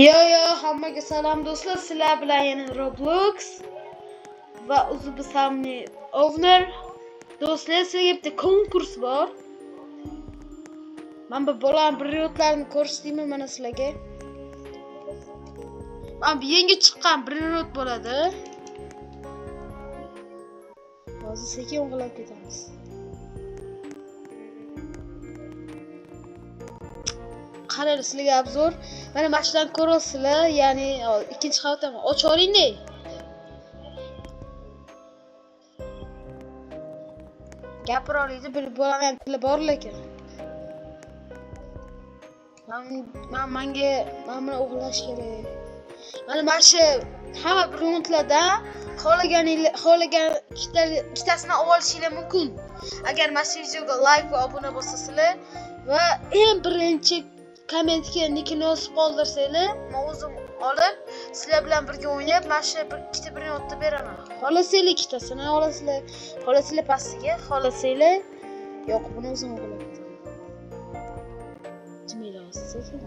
Yo, hammaga salom do'stlar. Sizlar bilan yana Roblox va Uzbekistonning owner. Do'stlar, sizga bitta konkurs bor. Men bu bolam periodlarini ko'rsataymi mana sizlarga. Men bu yangi chiqqan period bo'ladi. Hozir sekin o'ng'ilab ketamiz. Qarang, sizlarga obzor. Mana mashinadan ko'rasizlar, ya'ni ikkinchi qavatdan och oling-da. Gapira oladi, bir bolaning tili bor lekin. Menga buni o'g'irlash kerak. Mana shu hamma periodlarda xohlagan ikkitasini olishingiz mumkin. Agar mana shu videoga like va obuna bo'lsanglar va eng birinchi kommentga nickni yozib qoldirsanglar, men o'zim olib sizlar bilan birga o'ynab, mana shu ikkita periodni beraman. Xohlasanglar ikkitasini olasizlar, xohlasanglar pastiga, xohlasanglar yo'q, buni o'zim o'g'irlab ketaman. Jimila sekin.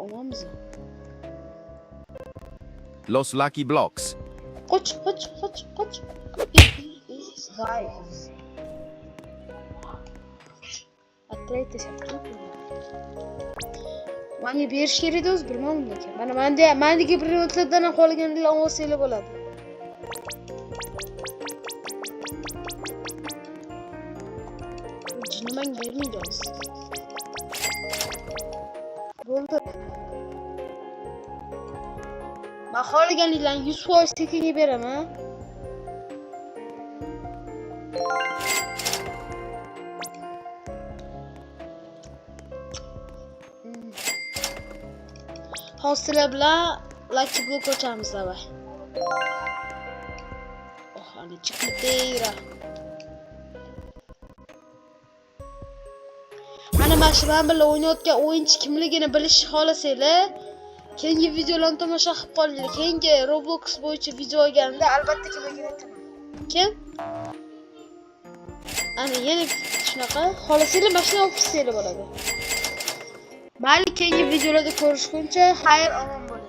Olmamiz. Los Lucky Blocks. Qoch. Vay. Atrayte şapkını. Menga berish kerak edi, o'zi bilmadim lekin. Mana mendagi periodlardan qolganlar olsanglar bo'ladi. Jini menga bermaydi o'zi. Bo'ldi. Men xohlaganinglarni 100% sekinga beraman. Hozir bilan Lucky Block ochamiz davay. Ana chiqibdi. Mana shu men bilan o'ynayotgan o'yinchi kimligini bilishni xohlasanglar, keyingi videolarni tomosha qilib qolinglar. Keyingi Roblox bo'yicha video olganda albatta kimligini aytaman. Kim? Ana yana shunaqa xohlasanglar mashina olib chiqsanglar bo'ladi. Mayli, keyingi videolarda ko'rishguncha xayr omon bo'ling.